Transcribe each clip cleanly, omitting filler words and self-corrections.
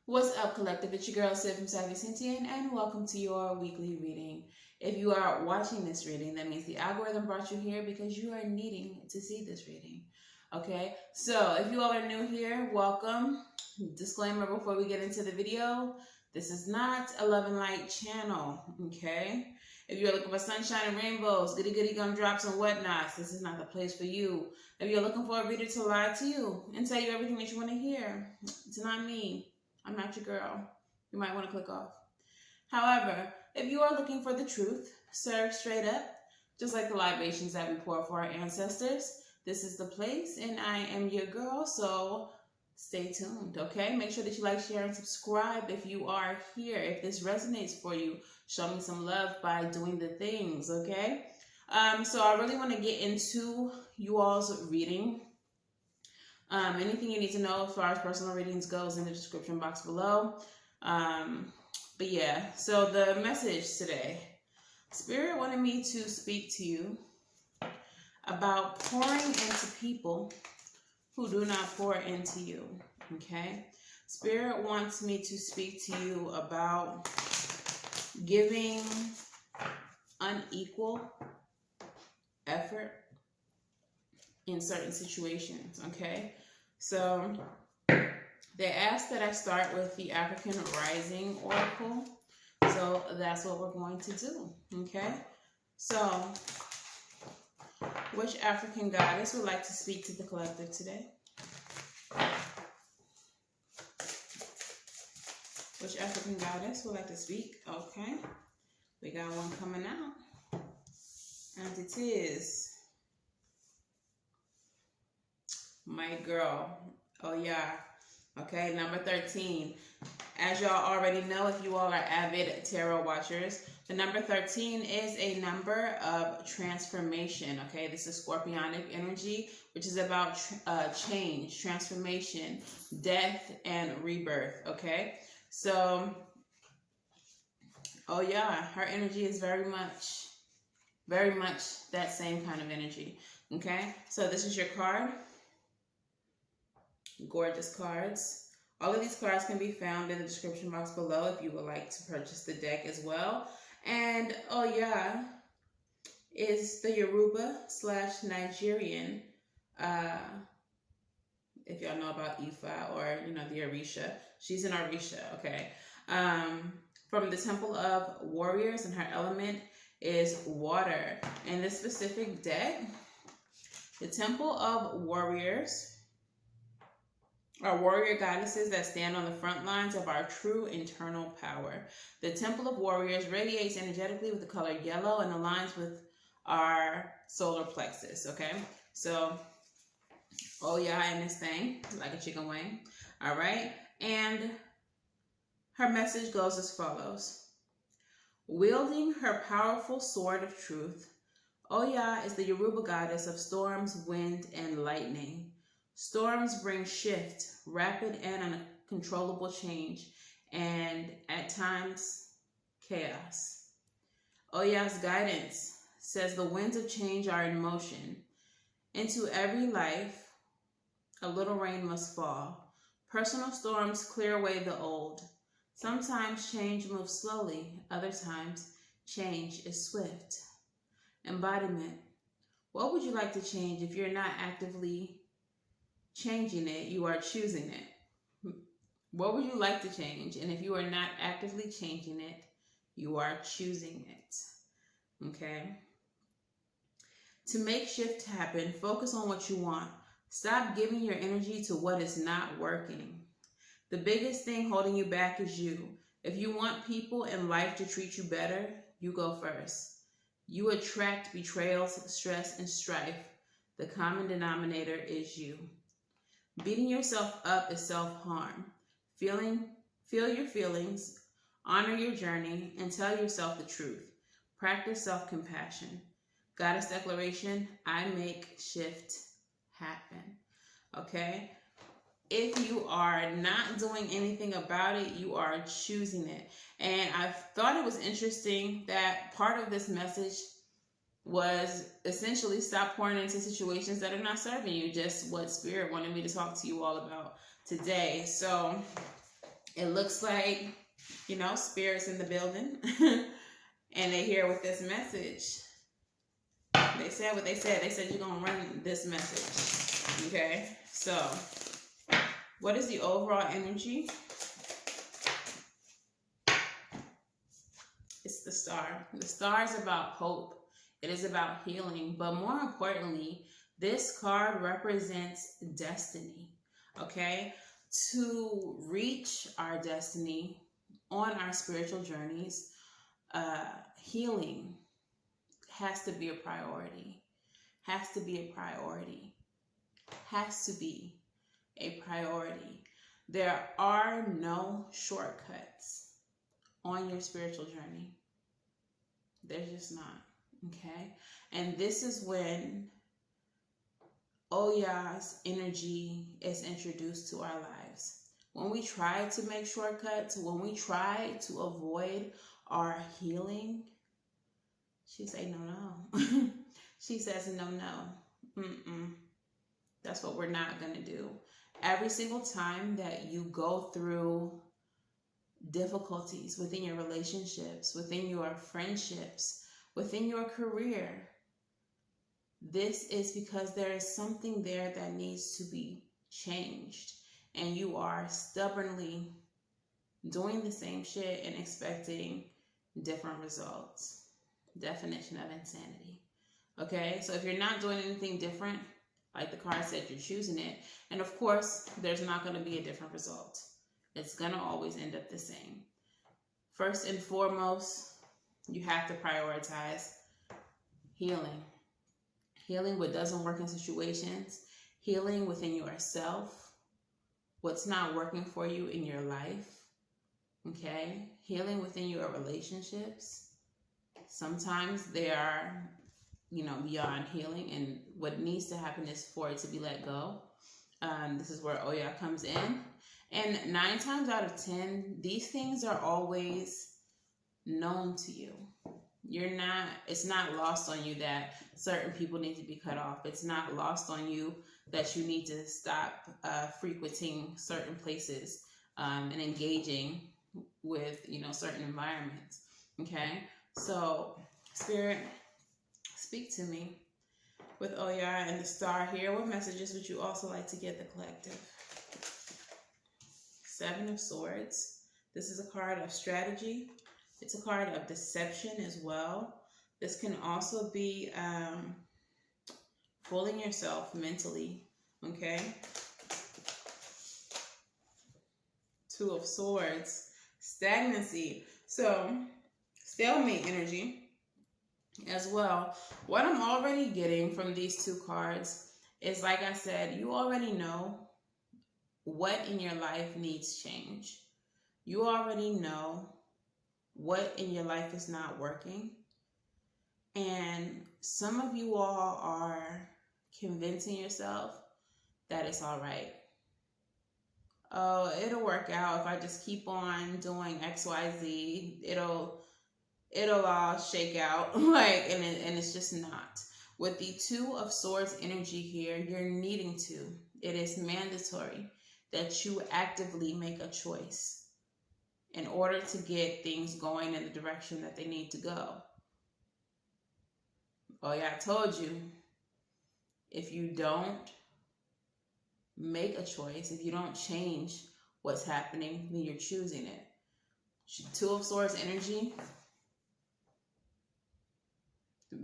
What's up, collective? It's your girl, Savy from Savy, Sentient, and welcome to your weekly reading. If you are watching this reading, that means the algorithm brought you here because you are needing to see this reading. Okay, so if you all are new here, welcome. Disclaimer before we get into the video, this is not a love and light channel, okay? If you're looking for sunshine and rainbows, goody goody gumdrops and whatnots, this is not the place for you. If you're looking for a reader to lie to you and tell you everything that you want to hear, it's not me. I'm not your girl. You might want to click off. However, if you are looking for the truth, served straight up, just like the libations that we pour for our ancestors, this is the place, and I am your girl, so stay tuned, okay? Make sure that you like, share, and subscribe if you are here. If this resonates for you, show me some love by doing the things, okay? So I really want to get into you all's reading. Anything you need to know as far as personal readings goes in the description box below. But yeah, so the message today, Spirit wanted me to speak to you about pouring into people who do not pour into you, okay? Spirit wants me to speak to you about giving unequal effort in certain situations, okay? So they asked that I start with the African Rising Oracle. So that's what we're going to do, okay? So which African goddess would like to speak to the collective today? Which African goddess would like to speak? Okay. We got one coming out. And it is my girl. Oh yeah. Okay, number 13. As y'all already know, if you all are avid tarot watchers, the number 13 is a number of transformation. Okay, this is Scorpionic energy, which is about change, transformation, death, and rebirth. Okay, so oh yeah, her energy is very much that same kind of energy. Okay, so this is your card. Gorgeous cards. All of these cards can be found in the description box below if you would like to purchase the deck as well. And oh yeah, is the Yoruba/Nigerian, if y'all know about Ifa, or the Orisha. She's an Orisha, okay. From the Temple of Warriors, and her element is water. In this specific deck, the Temple of Warriors are warrior goddesses that stand on the front lines of our true internal power. The Temple of Warriors radiates energetically with the color yellow and aligns with our solar plexus, okay? So, oh yeah, in this thing, like a chicken wing, all right? And her message goes as follows. Wielding her powerful sword of truth, Oya is the Yoruba goddess of storms, wind, and lightning. Storms bring shift, rapid and uncontrollable change, and at times, chaos. Oya's guidance says the winds of change are in motion. Into every life, a little rain must fall. Personal storms clear away the old. Sometimes change moves slowly, other times change is swift. Embodiment. What would you like to change if you're not actively changing it? You are choosing it. What would you like to change? And if you are not actively changing it, you are choosing it. Okay? To make shift happen, focus on what you want. Stop giving your energy to what is not working. The biggest thing holding you back is you. If you want people in life to treat you better, you go first. You attract betrayals, stress, and strife. The common denominator is you. Beating yourself up is self-harm. Feel your feelings, honor your journey, and tell yourself the truth. Practice self-compassion. Goddess declaration, I make shift happen. Okay? If you are not doing anything about it, you are choosing it. And I thought it was interesting that part of this message was essentially stop pouring into situations that are not serving you, just what Spirit wanted me to talk to you all about today. So It looks like, spirits in the building. And they hear with this message. They said what they said. They said you're going to run this message. Okay? So, what is the overall energy? It's the star. The star is about hope. It is about healing. But more importantly, this card represents destiny. Okay? To reach our destiny on our spiritual journeys, healing has to be a priority. Has to be a priority. Has to be a priority. There are no shortcuts on your spiritual journey. There's just not. Okay? And this is when Oya's energy is introduced to our lives. When we try to make shortcuts, when we try to avoid our healing, she say no. She says no. That's what we're not going to do. Every single time that you go through difficulties within your relationships, within your friendships, within your career, this is because there is something there that needs to be changed. And you are stubbornly doing the same shit and expecting different results. Definition of insanity. Okay, so if you're not doing anything different, like the card said, you're choosing it. And of course, there's not going to be a different result. It's going to always end up the same. First and foremost, you have to prioritize healing. Healing what doesn't work in situations. Healing within yourself. What's not working for you in your life. Okay? Healing within your relationships. Sometimes they are, beyond healing, and what needs to happen is for it to be let go. This is where Oya comes in. And 9 times out of 10, these things are always known to you. It's not lost on you that certain people need to be cut off. It's not lost on you that you need to stop frequenting certain places and engaging with, certain environments. Okay? So, Spirit, speak to me with Oya and the star here. What messages would you also like to get the collective? 7 of Swords. This is a card of strategy. It's a card of deception as well. This can also be fooling yourself mentally. Okay? 2 of Swords. Stagnancy. So, stalemate energy as well. What I'm already getting from these 2 cards is, like I said, you already know what in your life needs change. You already know what in your life is not working. And some of you all are convincing yourself that it's all right. Oh, it'll work out if I just keep on doing XYZ. It'll all shake out. And it's just not. With the 2 of Swords energy here, you're needing to. It is mandatory that you actively make a choice in order to get things going in the direction that they need to go. Oh yeah, I told you, if you don't make a choice, if you don't change what's happening, then you're choosing it. 2 of Swords energy,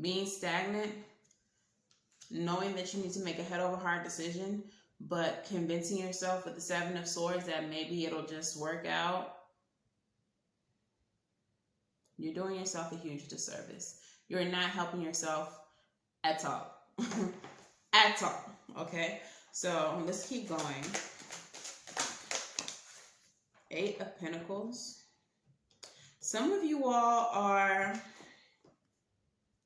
being stagnant, knowing that you need to make a head over heart decision, but convincing yourself with the 7 of Swords that maybe it'll just work out. You're doing yourself a huge disservice. You're not helping yourself at all. At all. Okay? So let's keep going. 8 of Pentacles. Some of you all are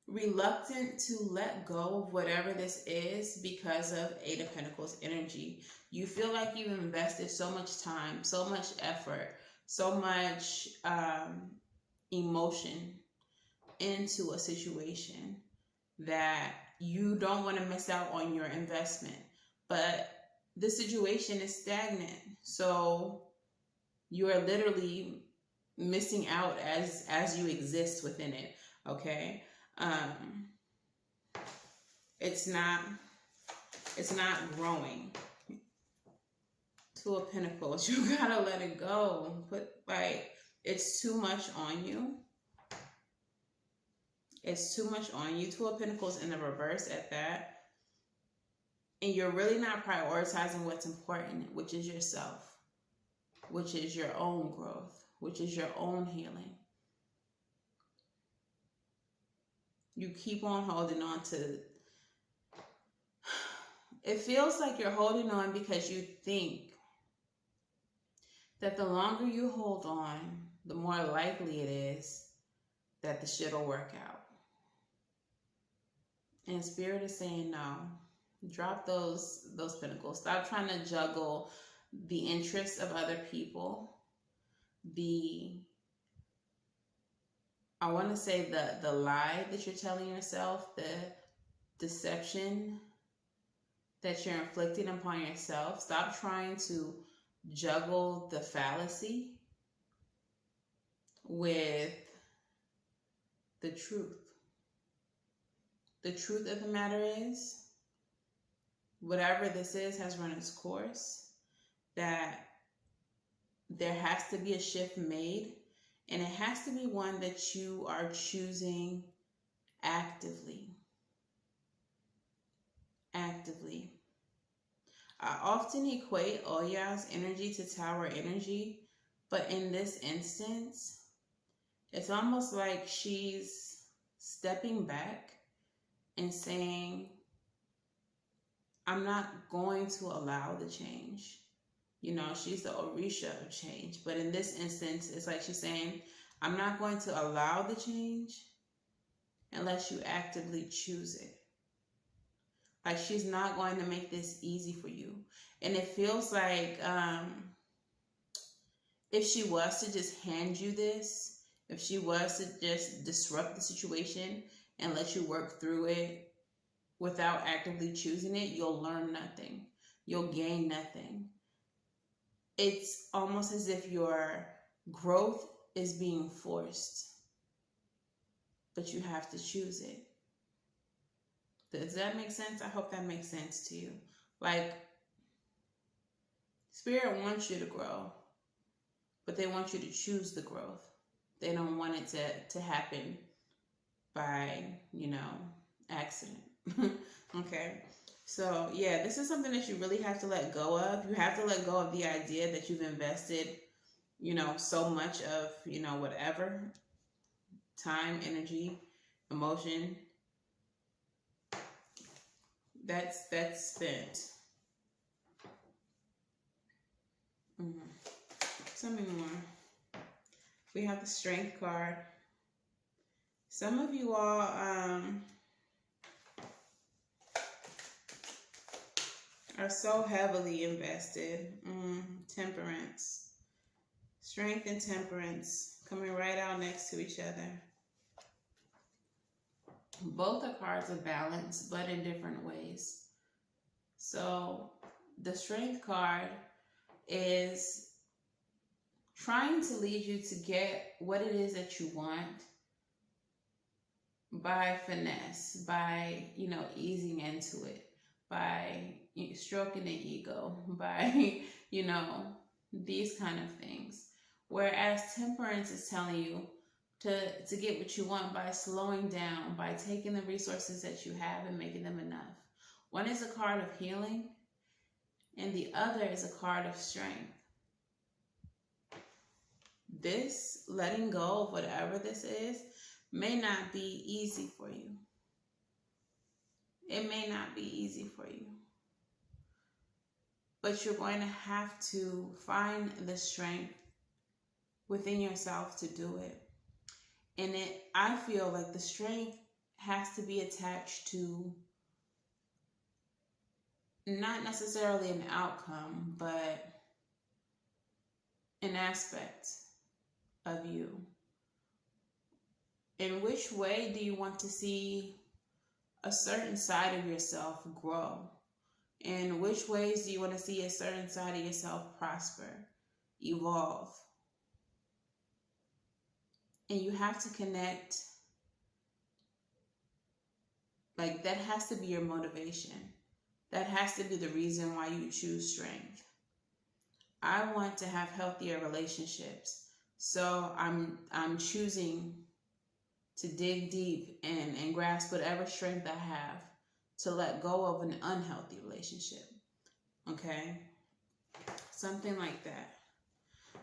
reluctant to let go of whatever this is because of 8 of Pentacles energy. You feel like you've invested so much time, so much effort, so much emotion into a situation that you don't want to miss out on your investment. But the situation is stagnant. So You are literally missing out as you exist within it. Okay. It's not growing. Two of Pentacles. You gotta let it go. It's too much on you. It's too much on you. Two of Pentacles in the reverse at that. And you're really not prioritizing what's important, which is yourself, which is your own growth, which is your own healing. You keep on holding on to. It feels like you're holding on because you think that the longer you hold on, the more likely it is that the shit will work out. And Spirit is saying no. Drop those pentacles. Stop trying to juggle the interests of other people. I want to say the lie that you're telling yourself, the deception that you're inflicting upon yourself. Stop trying to juggle the fallacy with the truth. The truth of the matter is, whatever this is has run its course, that there has to be a shift made, and it has to be one that you are choosing actively. Actively. I often equate Oya's energy to Tower energy, but in this instance, it's almost like she's stepping back and saying, I'm not going to allow the change. You know, she's the Orisha of change. But in this instance, it's like she's saying, I'm not going to allow the change unless you actively choose it. Like, she's not going to make this easy for you. And it feels like if she was to just hand you this, if she was to just disrupt the situation and let you work through it without actively choosing it, you'll learn nothing. You'll gain nothing. It's almost as if your growth is being forced, but you have to choose it. Does that make sense? I hope that makes sense to you. Like, Spirit wants you to grow, but they want you to choose the growth. They don't want it to happen by, accident. Okay. So, yeah, this is something that you really have to let go of. You have to let go of the idea that you've invested, so much of, whatever, time, energy, emotion, that's spent. Tell me more. We have the Strength card. Some of you all are so heavily invested. Temperance. Strength and Temperance coming right out next to each other. Both are cards of balance, but in different ways. So the Strength card is trying to lead you to get what it is that you want by finesse, by, easing into it, by stroking the ego, by, these kind of things. Whereas Temperance is telling you to get what you want by slowing down, by taking the resources that you have and making them enough. One is a card of healing, and the other is a card of strength. This letting go of whatever this is may not be easy for you. It may not be easy for you. But you're going to have to find the strength within yourself to do it. And I feel like the strength has to be attached to not necessarily an outcome, but an aspect of you. In which way do you want to see a certain side of yourself grow? In which ways do you want to see a certain side of yourself prosper? evolve. And you have to connect. Like, that has to be your motivation. That has to be the reason why you choose strength. I want to have healthier relationships. So I'm choosing to dig deep and grasp whatever strength I have to let go of an unhealthy relationship. Okay? Something like that.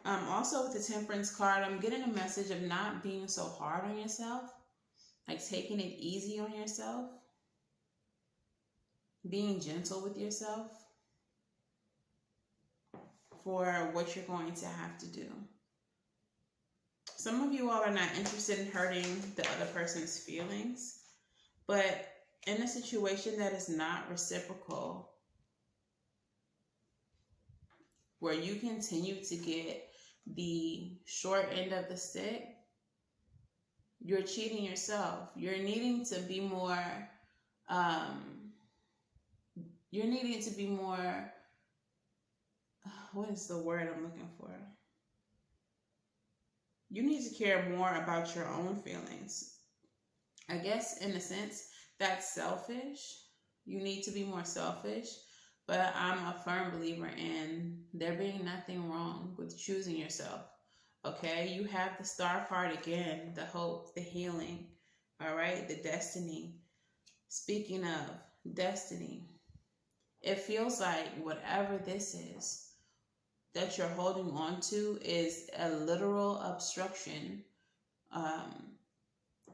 Also with the Temperance card, I'm getting a message of not being so hard on yourself. Like taking it easy on yourself. Being gentle with yourself for what you're going to have to do. Some of you all are not interested in hurting the other person's feelings, but in a situation that is not reciprocal, where you continue to get the short end of the stick, you're cheating yourself. You're needing to be more, what is the word I'm looking for? You need to care more about your own feelings. I guess in a sense, that's selfish. You need to be more selfish. But I'm a firm believer in there being nothing wrong with choosing yourself. Okay? You have the Star card again, the hope, the healing, all right? The destiny. Speaking of destiny, it feels like whatever this is that you're holding on to is a literal obstruction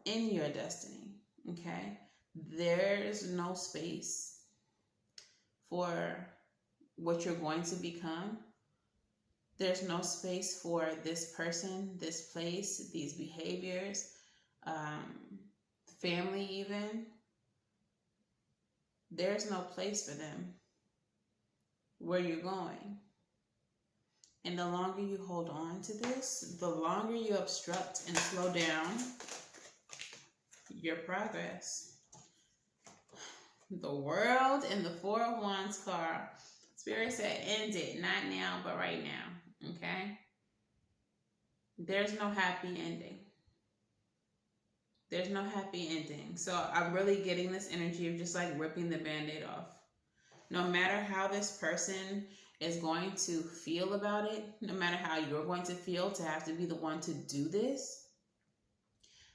in your destiny, okay? There's no space for what you're going to become. There's no space for this person, this place, these behaviors, family even. There's no place for them where you're going. And the longer you hold on to this, the longer you obstruct and slow down your progress. The World and the Four of Wands card. Spirit said, end it. Not now, but right now. Okay? There's no happy ending. There's no happy ending. So I'm really getting this energy of just like ripping the Band-Aid off. No matter how this person is going to feel about it, no matter how you're going to feel to have to be the one to do this,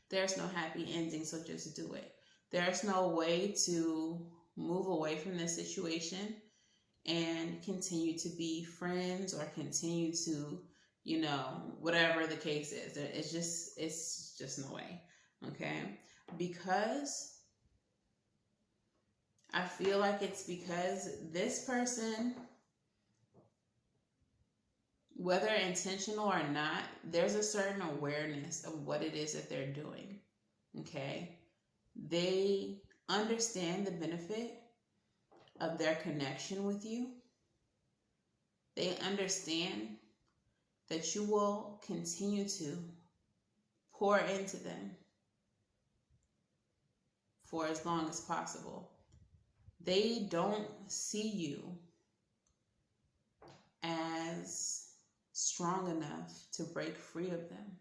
there's no happy ending, so just do it. There's no way to move away from this situation and continue to be friends or continue to, whatever the case is. It's just no way, okay? Because I feel like it's because this person, whether intentional or not, there's a certain awareness of what it is that they're doing, okay? They understand the benefit of their connection with you. They understand that you will continue to pour into them for as long as possible. They don't see you as strong enough to break free of them.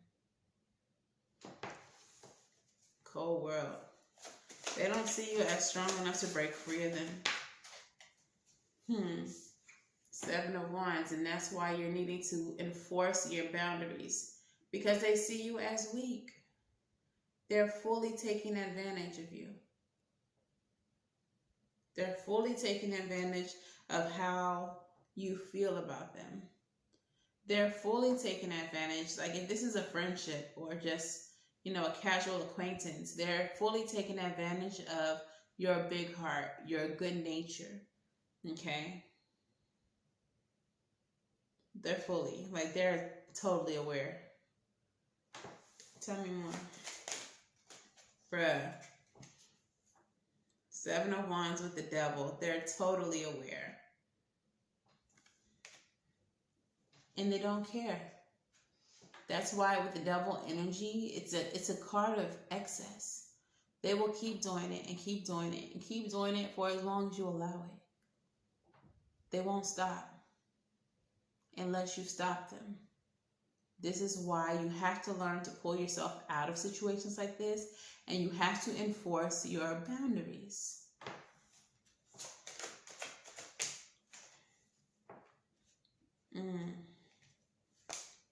Cold world. They don't see you as strong enough to break free of them. Seven of Wands, and that's why you're needing to enforce your boundaries, because they see you as weak. They're fully taking advantage of you. They're fully taking advantage of how you feel about them. They're fully taking advantage, like if this is a friendship or just, a casual acquaintance, they're fully taking advantage of your big heart, your good nature, okay? They're they're totally aware. Tell me more. Bruh. Seven of Wands with the Devil. They're totally aware. And they don't care. That's why with the Devil energy, it's a card of excess. They will keep doing it and keep doing it and keep doing it for as long as you allow it. They won't stop. unless you stop them. This is why you have to learn to pull yourself out of situations like this, and you have to enforce your boundaries.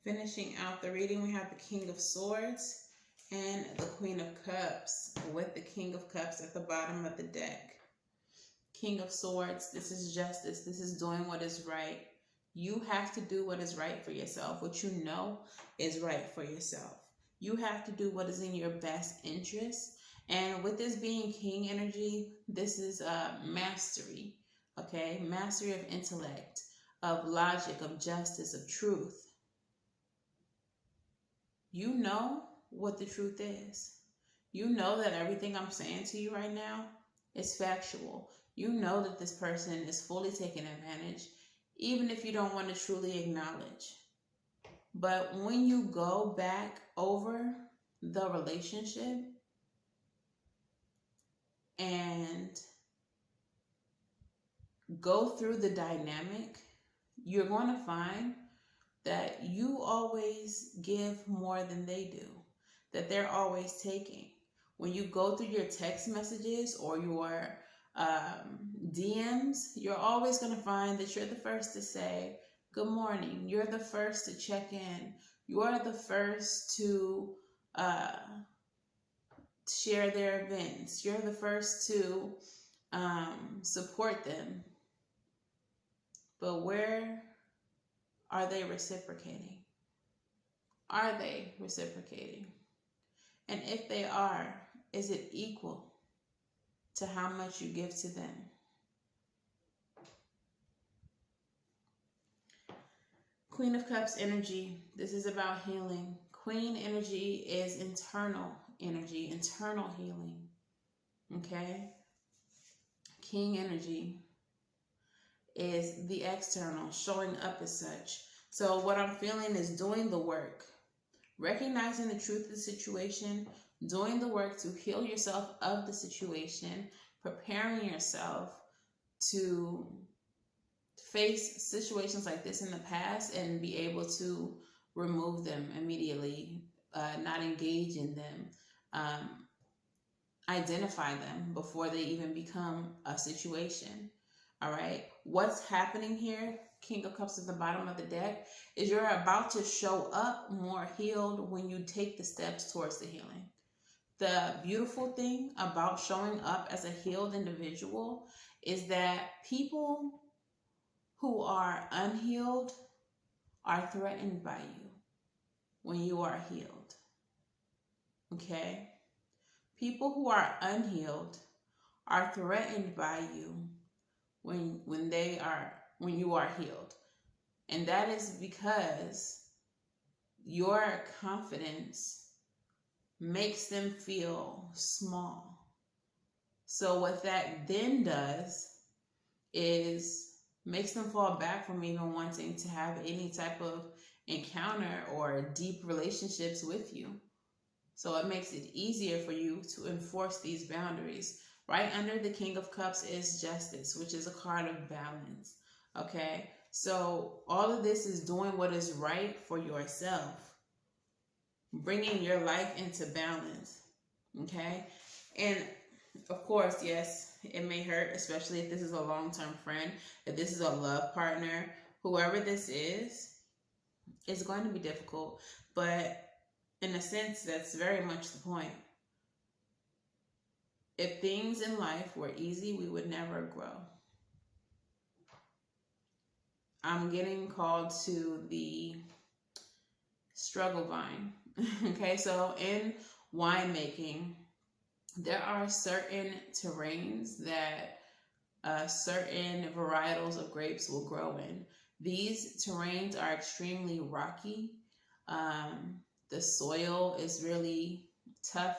Finishing out the reading, we have the King of Swords and the Queen of Cups, with the King of Cups at the bottom of the deck. King of Swords, this is justice. This is doing what is right. You have to do what is right for yourself, what you know is right for yourself. You have to do what is in your best interest. And with this being King energy, this is mastery, okay? Mastery of intellect, of logic, of justice, of truth. You know what the truth is. You know that everything I'm saying to you right now is factual. You know that this person is fully taking advantage, even if you don't want to truly acknowledge. But when you go back over the relationship and go through the dynamic, you're going to find that you always give more than they do, that they're always taking. When you go through your text messages or your DMs, you're always going to find that you're the first to say, good morning. You're the first to check in. You're the first to share their events. You're the first to support them. But where are they reciprocating? Are they reciprocating? And if they are, is it equal to how much you give to them? Queen of Cups energy, this is about healing. Queen energy is internal energy, internal healing. Okay? King energy is the external, showing up as such. So what I'm feeling is doing the work, recognizing the truth of the situation, doing the work to heal yourself of the situation, preparing yourself to face situations like this in the past and be able to remove them immediately, not engage in them, identify them before they even become a situation. All right, what's happening here, King of Cups at the bottom of the deck, is you're about to show up more healed when you take the steps towards the healing. The beautiful thing about showing up as a healed individual is that people who are unhealed are threatened by you when you are healed. Okay? People who are unhealed are threatened by you when you are healed. And that is because your confidence makes them feel small. So what that then does is makes them fall back from even wanting to have any type of encounter or deep relationships with you. So it makes it easier for you to enforce these boundaries. Right under the King of Cups is Justice, which is a card of balance. Okay? So all of this is doing what is right for yourself, bringing your life into balance. Okay? And of course, yes, it may hurt, especially if this is a long-term friend, if this is a love partner, whoever this is, it's going to be difficult. But in a sense, that's very much the point. If things in life were easy, we would never grow. I'm getting called to the struggle vine. Okay, so in winemaking, there are certain terrains that certain varietals of grapes will grow in. These terrains are extremely rocky. The soil is really tough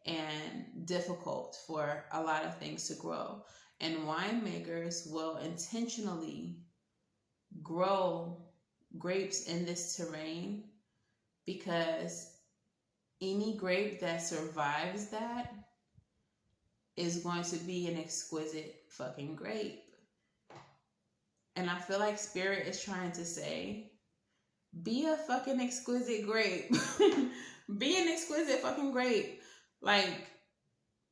and difficult for a lot of things to grow. And winemakers will intentionally grow grapes in this terrain because any grape that survives that is going to be an exquisite fucking grape. And I feel like Spirit is trying to say, be a fucking exquisite grape. Be an exquisite fucking grape. Like,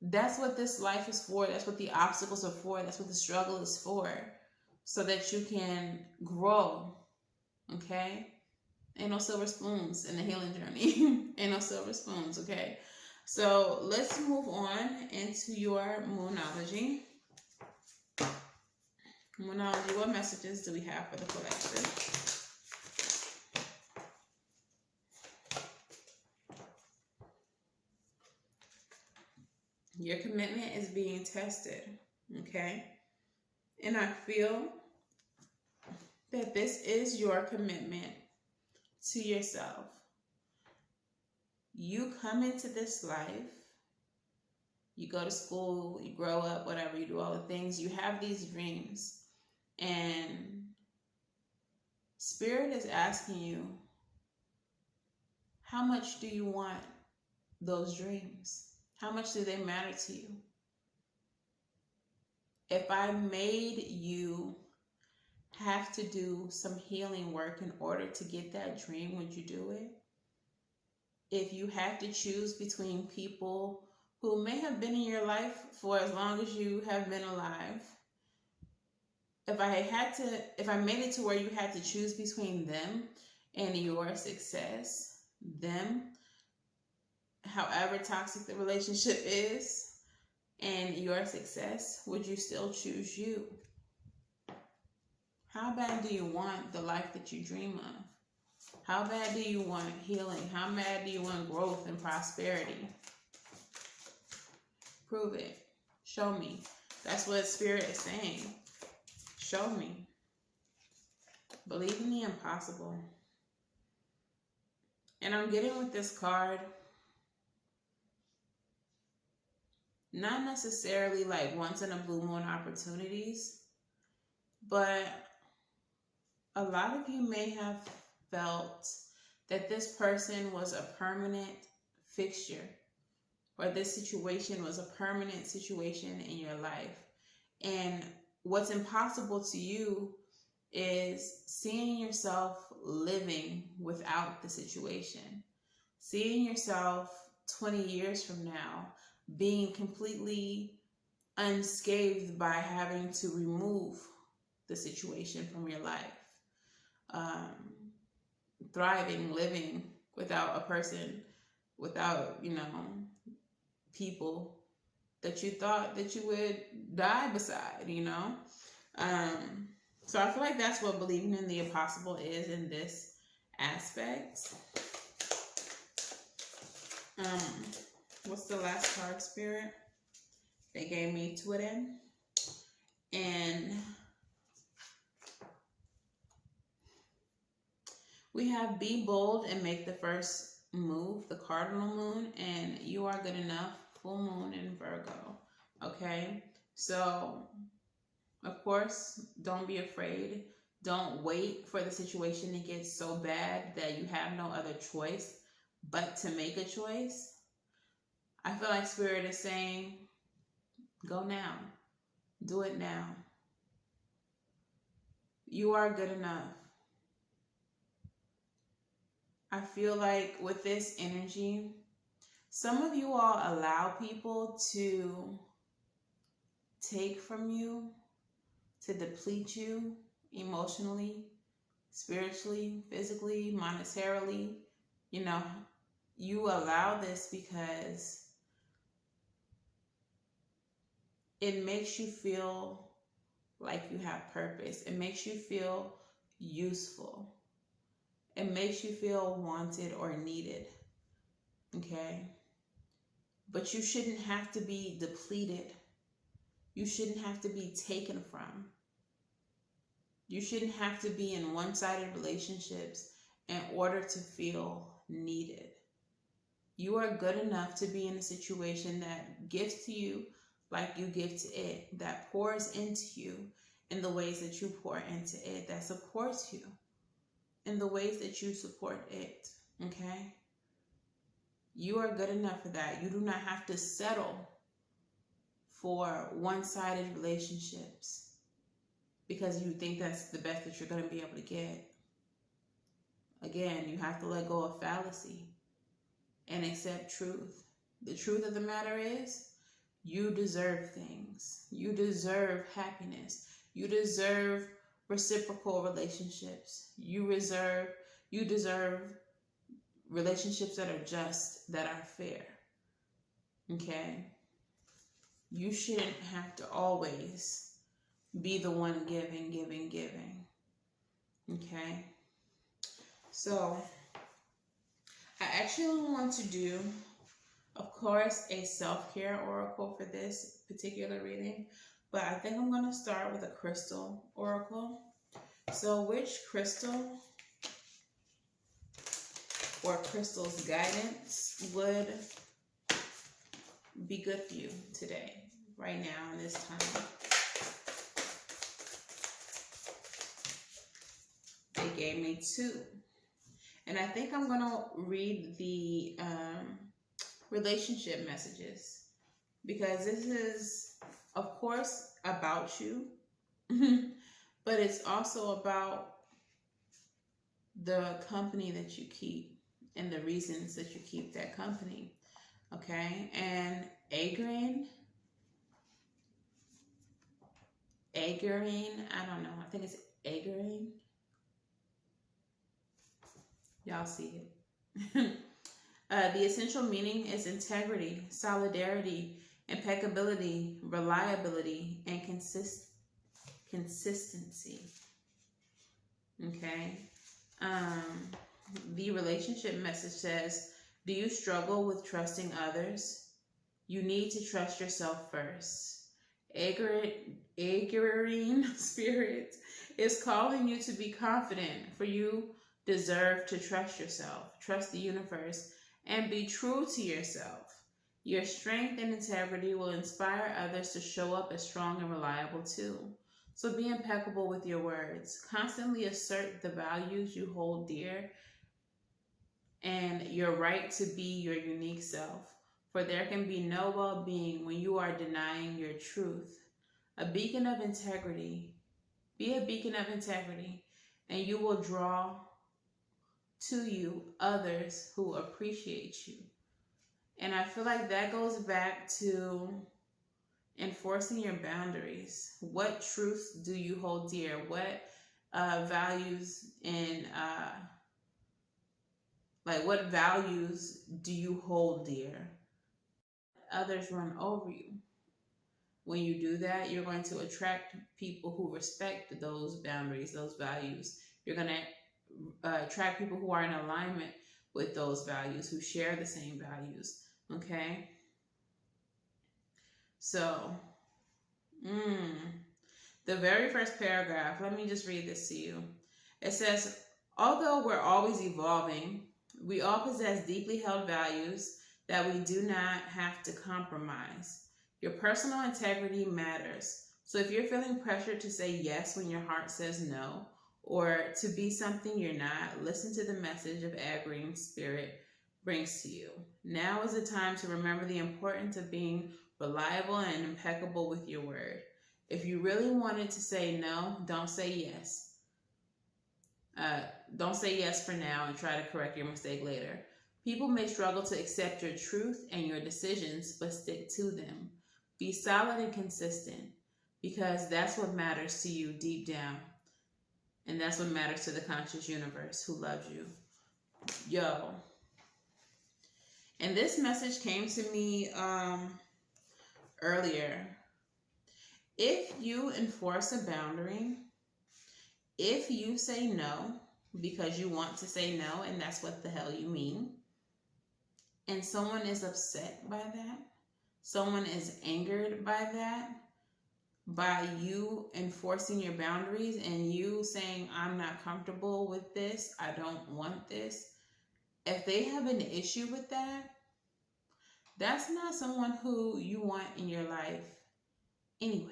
that's what this life is for. That's what the obstacles are for. That's what the struggle is for. So that you can grow. Okay? Ain't no silver spoons in the healing journey. Ain't no silver spoons, okay? So let's move on into your moonology. Moonology, what messages do we have for the collective? Your commitment is being tested, okay? And I feel that this is your commitment to yourself. You come into this life, you go to school, you grow up, whatever, you do all the things, you have these dreams. And Spirit is asking you, how much do you want those dreams? How much do they matter to you? If I made you have to do some healing work in order to get that dream, would you do it? If you had to choose between people who may have been in your life for as long as you have been alive, if I made it to where you had to choose between them and your success, them, however toxic the relationship is, and your success, would you still choose you? How bad do you want the life that you dream of? How bad do you want healing? How bad do you want growth and prosperity? Prove it. Show me. That's what Spirit is saying. Show me. Believe in the impossible. And I'm getting with this card, not necessarily like once in a blue moon opportunities, but a lot of you may have felt that this person was a permanent fixture, or this situation was a permanent situation in your life. And what's impossible to you is seeing yourself living without the situation, seeing yourself 20 years from now being completely unscathed by having to remove the situation from your life, thriving, living without a person, without, people that you thought that you would die beside, So I feel like that's what believing in the impossible is in this aspect. What's the last card, Spirit? They gave me Twitter. And we have be bold and make the first move, the cardinal moon, and you are good enough, full moon in Virgo. Okay? So, of course, don't be afraid. Don't wait for the situation to get so bad that you have no other choice but to make a choice. I feel like Spirit is saying, go now. Do it now. You are good enough. I feel like with this energy, some of you all allow people to take from you, to deplete you emotionally, spiritually, physically, monetarily. You allow this because it makes you feel like you have purpose. It makes you feel useful. It makes you feel wanted or needed. Okay? But you shouldn't have to be depleted. You shouldn't have to be taken from. You shouldn't have to be in one-sided relationships in order to feel needed. You are good enough to be in a situation that gives to you like you give to it, that pours into you in the ways that you pour into it, that supports you in the ways that you support it, okay? You are good enough for that. You do not have to settle for one-sided relationships. because you think that's the best that you're going to be able to get. Again, you have to let go of fallacy and accept truth. The truth of the matter is, you deserve things. You deserve happiness. You deserve reciprocal relationships. You deserve relationships that are just, that are fair. Okay? You shouldn't have to always be the one giving. Okay? So, I actually want to do, of course, a self-care oracle for this particular reading, but I think I'm going to start with a crystal oracle. So which crystal or crystal's guidance would be good for you today, right now, in this time? They gave me 2. And I think I'm going to read the relationship messages, because this is, of course, about you, but it's also about the company that you keep and the reasons that you keep that company. Okay? And Agrine, I don't know, I think it's Agrine. Y'all see it. The essential meaning is integrity, solidarity, impeccability, reliability, and consistency. Okay. The relationship message says, do you struggle with trusting others? You need to trust yourself first. Agrine spirit is calling you to be confident, for you deserve to trust yourself, trust the universe, and be true to yourself. Your strength and integrity will inspire others to show up as strong and reliable too. So be impeccable with your words. Constantly assert the values you hold dear and your right to be your unique self. For there can be no well-being when you are denying your truth. A beacon of integrity. Be a beacon of integrity, and you will draw to you others who appreciate you. And I feel like that goes back to enforcing your boundaries. What truths do you hold dear? What values and what values do you hold dear? Others run over you. When you do that, you're going to attract people who respect those boundaries, those values. You're going to attract people who are in alignment with those values, who share the same values. Okay? So, the very first paragraph, let me just read this to you. It says, although we're always evolving, we all possess deeply held values that we do not have to compromise. Your personal integrity matters. So if you're feeling pressured to say yes when your heart says no, or to be something you're not, listen to the message of Agrine Spirit brings to you. Now is the time to remember the importance of being reliable and impeccable with your word. If you really wanted to say no, don't say yes. Don't say yes for now and try to correct your mistake later. People may struggle to accept your truth and your decisions, but stick to them. Be solid and consistent, because that's what matters to you deep down. And that's what matters to the conscious universe who loves you. Yo. And this message came to me earlier. If you enforce a boundary, if you say no because you want to say no and that's what the hell you mean, and someone is upset by that, someone is angered by that, by you enforcing your boundaries and you saying, I'm not comfortable with this, I don't want this, if they have an issue with that, that's not someone who you want in your life anyway.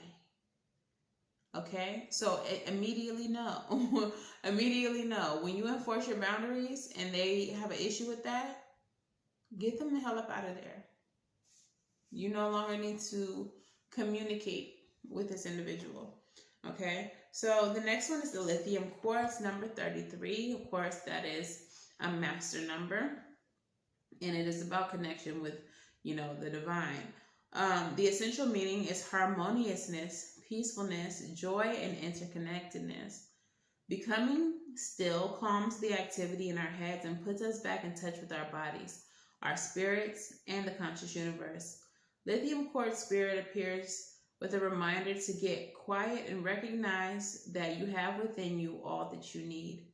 Okay? So immediately no. Immediately no. When you enforce your boundaries and they have an issue with that, get them the hell up out of there. You no longer need to communicate with this individual. Okay? So the next one is the lithium quartz, number 33. Of course, that is a master number, and it is about connection with, the divine. The essential meaning is harmoniousness, peacefulness, joy, and interconnectedness. Becoming still calms the activity in our heads and puts us back in touch with our bodies, our spirits, and the conscious universe. Lithium quartz spirit appears with a reminder to get quiet and recognize that you have within you all that you need.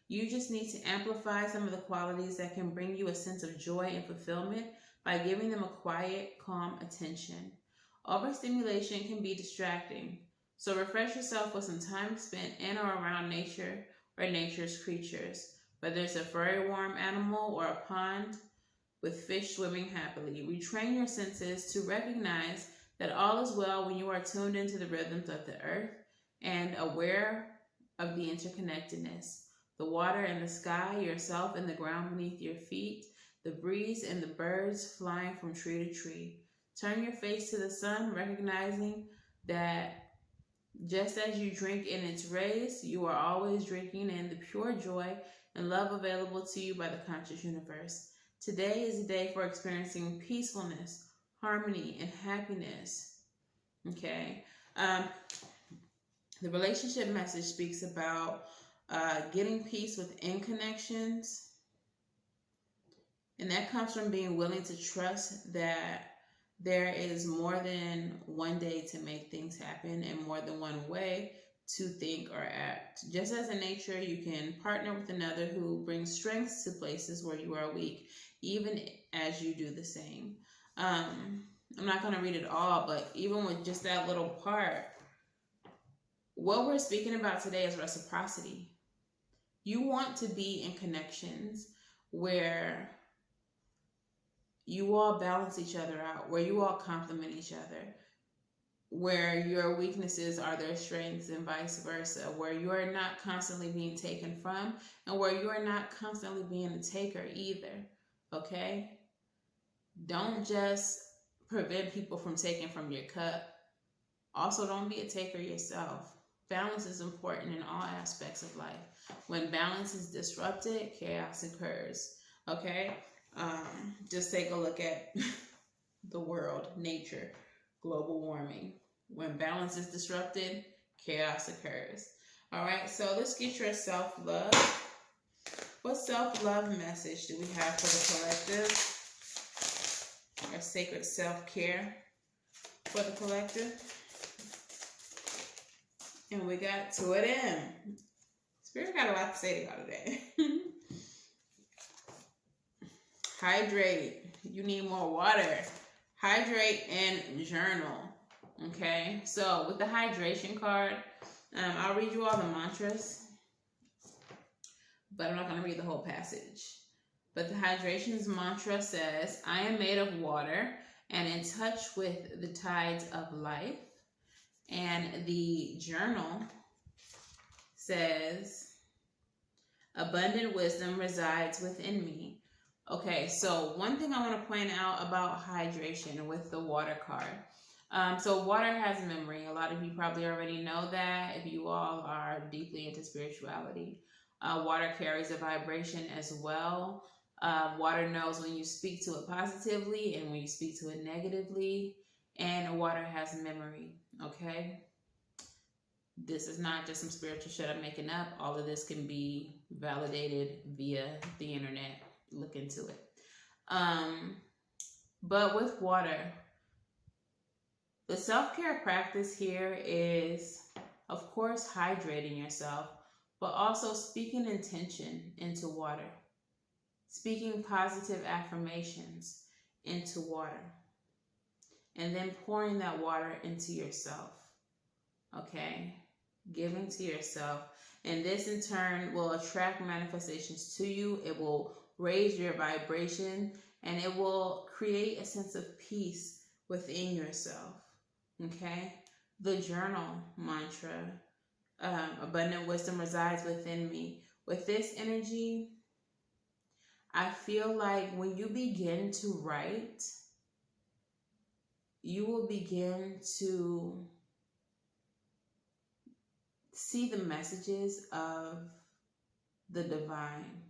You just need to amplify some of the qualities that can bring you a sense of joy and fulfillment by giving them a quiet, calm attention. Overstimulation can be distracting, so refresh yourself with some time spent in or around nature or nature's creatures, whether it's a furry warm animal or a pond with fish swimming happily. Retrain your senses to recognize that all is well when you are tuned into the rhythms of the earth and aware of the interconnectedness. The water and the sky, yourself and the ground beneath your feet, the breeze and the birds flying from tree to tree. Turn your face to the sun, recognizing that just as you drink in its rays, you are always drinking in the pure joy and love available to you by the conscious universe. Today is a day for experiencing peacefulness, harmony, and happiness. Okay. The relationship message speaks about getting peace within connections. And that comes from being willing to trust that there is more than one day to make things happen and more than one way to think or act. Just as in nature, you can partner with another who brings strengths to places where you are weak, even as you do the same. I'm not going to read it all, but even with just that little part, what we're speaking about today is reciprocity. You want to be in connections where you all balance each other out, where you all complement each other, where your weaknesses are their strengths and vice versa, where you are not constantly being taken from and where you are not constantly being a taker either, okay? Don't just prevent people from taking from your cup. Also, don't be a taker yourself. Balance is important in all aspects of life. When balance is disrupted, chaos occurs, okay? Just take a look at the world, nature, global warming. When balance is disrupted, chaos occurs. All right, so let's get your self-love. What self-love message do we have for the collective? Our sacred self-care for the collective. And we got to it in. Spirit got a lot to say to y'all today. Hydrate. You need more water. Hydrate and journal. Okay, so with the hydration card, I'll read you all the mantras, but I'm not going to read the whole passage. But the hydration's mantra says, I am made of water and in touch with the tides of life. And the journal says, abundant wisdom resides within me. Okay, so one thing I want to point out about hydration with the water card. So water has memory. A lot of you probably already know that if you all are deeply into spirituality. Water carries a vibration as well. Water knows when you speak to it positively and when you speak to it negatively. And water has memory, okay? This is not just some spiritual shit I'm making up. All of this can be validated via the internet. Look into it. But with water, the self-care practice here is, of course, hydrating yourself, but also speaking intention into water. Speaking positive affirmations into water. And then pouring that water into yourself. Okay? Giving to yourself. And this in turn will attract manifestations to you. It will raise your vibration. And it will create a sense of peace within yourself. Okay? The journal mantra. Abundant wisdom resides within me. With this energy, I feel like when you begin to write, you will begin to see the messages of the divine.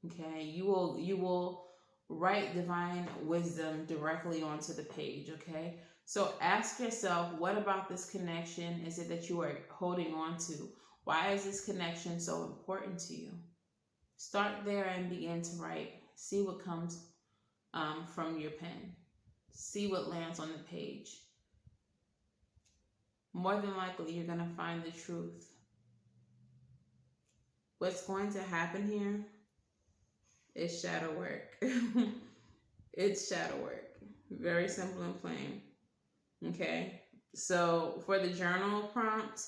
Okay, you will write divine wisdom directly onto the page. Okay, so ask yourself, what about this connection is it that you are holding on to? Why is this connection so important to you? Start there and begin to write. See what comes from your pen. See what lands on the page. More than likely, you're going to find the truth. What's going to happen here is shadow work. It's shadow work. Very simple and plain. Okay? So for the journal prompt,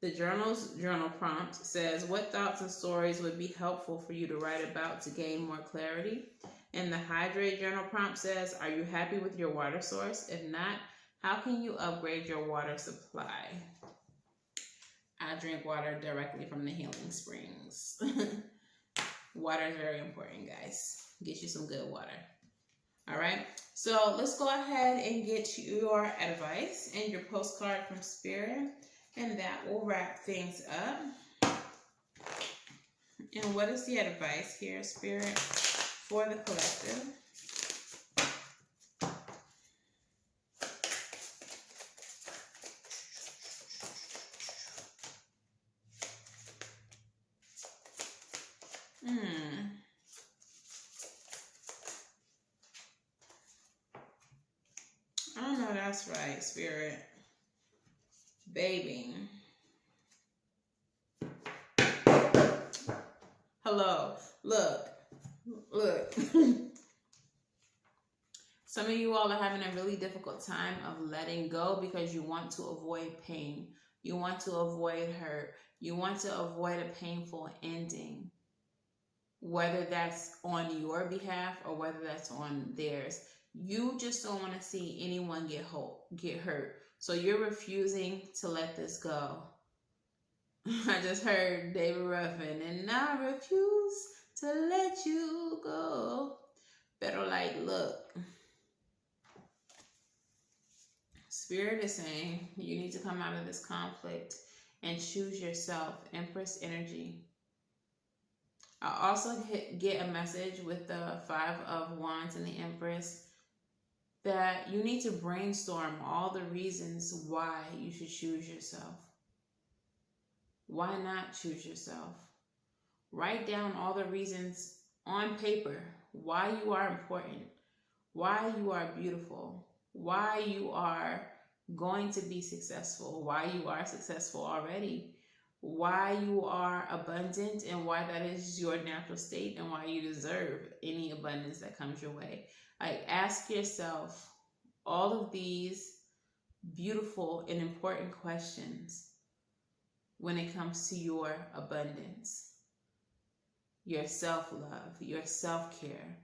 the journal prompt says, what thoughts and stories would be helpful for you to write about to gain more clarity? And the hydrate journal prompt says, are you happy with your water source? If not, how can you upgrade your water supply? I drink water directly from the healing springs. Water is very important, guys. Get you some good water. All right, so let's go ahead and get your advice and your postcard from Spirit, and that will wrap things up. And what is the advice here, Spirit, for the collective? I know that's right, Spirit. Baby. Hello. Look. Some of you all are having a really difficult time of letting go because you want to avoid pain. You want to avoid hurt. You want to avoid a painful ending. Whether that's on your behalf or whether that's on theirs. You just don't want to see anyone get hurt. So you're refusing to let this go. I just heard David Ruffin, and I refuse to let you go. Better like, look. Spirit is saying you need to come out of this conflict and choose yourself. Empress energy. I also get a message with the 5 of Wands and the Empress that you need to brainstorm all the reasons why you should choose yourself. Why not choose yourself? Write down all the reasons on paper why you are important, why you are beautiful, why you are going to be successful, why you are successful already, why you are abundant, and why that is your natural state, and why you deserve any abundance that comes your way. Like, ask yourself all of these beautiful and important questions when it comes to your abundance, your self-love, your self-care.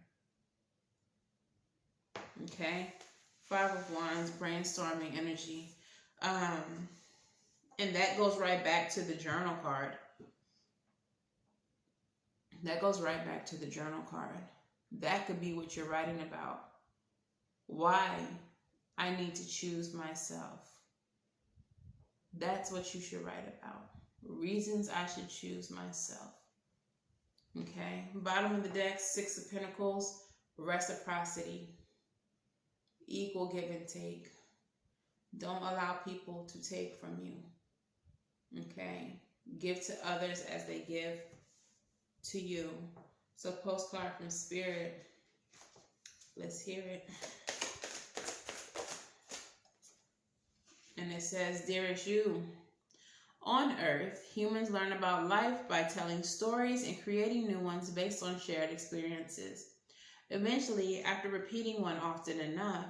Okay? 5 of Wands, brainstorming energy. And that goes right back to the journal card. That goes right back to the journal card. That could be what you're writing about. Why I need to choose myself. That's what you should write about. Reasons I should choose myself. Okay. Bottom of the deck, 6 of Pentacles, reciprocity. Equal give and take. Don't allow people to take from you. Okay. Give to others as they give to you. So postcard from Spirit. Let's hear it. And it says, dearest you, on Earth, humans learn about life by telling stories and creating new ones based on shared experiences. Eventually, after repeating one often enough,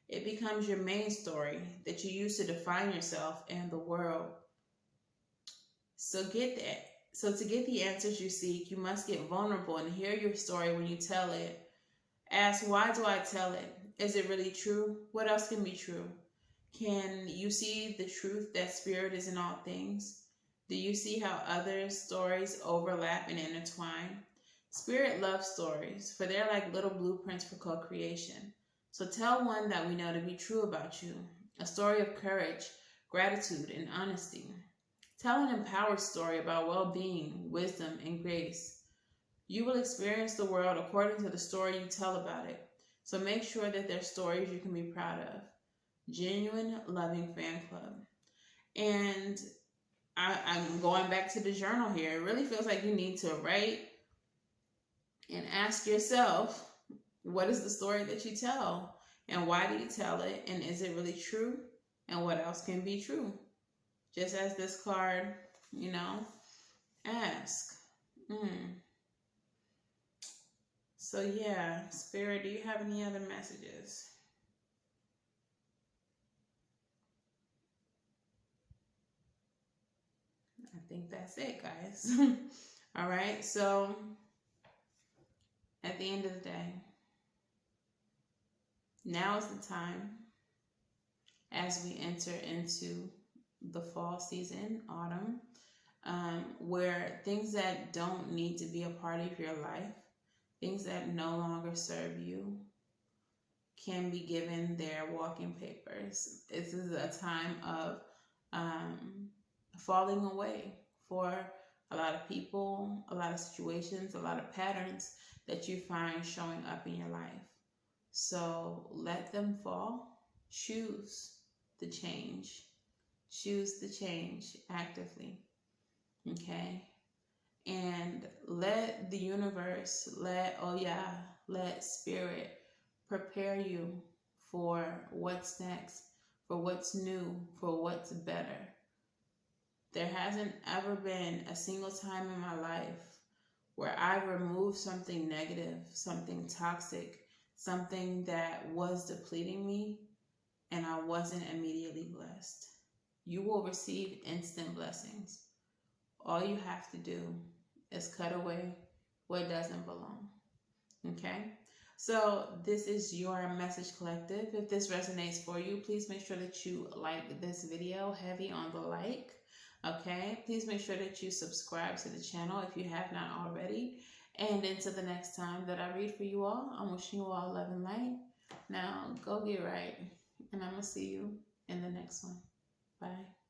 it becomes your main story that you use to define yourself and the world. So to get the answers you seek, you must get vulnerable and hear your story when you tell it. Ask, why do I tell it? Is it really true? What else can be true? Can you see the truth that Spirit is in all things? Do you see how others' stories overlap and intertwine? Spirit loves stories, for they're like little blueprints for co-creation. So tell one that we know to be true about you. A story of courage, gratitude, and honesty. Tell an empowered story about well-being, wisdom, and grace. You will experience the world according to the story you tell about it. So make sure that they're stories you can be proud of. Genuine, loving fan club. And I'm going back to the journal here. It really feels like you need to write and ask yourself, what is the story that you tell? And why do you tell it? And is it really true? And what else can be true? Just as this card, ask. So yeah, Spirit, do you have any other messages? I think that's it, guys. All right, so at the end of the day, now is the time as we enter into the fall season, autumn, where things that don't need to be a part of your life, things that no longer serve you, can be given their walking papers. This is a time of falling away for a lot of people, a lot of situations, a lot of patterns that you find showing up in your life. So let them fall. Choose the change. Choose the change actively. Okay? And let the universe, let Spirit prepare you for what's next, for what's new, for what's better. There hasn't ever been a single time in my life where I removed something negative, something toxic, something that was depleting me, and I wasn't immediately blessed. You will receive instant blessings. All you have to do is cut away what doesn't belong. Okay? So this is your message collective. If this resonates for you, please make sure that you like this video, heavy on the like. Okay? Please make sure that you subscribe to the channel if you have not already. And until the next time that I read for you all, I'm wishing you all love and light. Now, go get right. And I'm going to see you in the next one. Bye.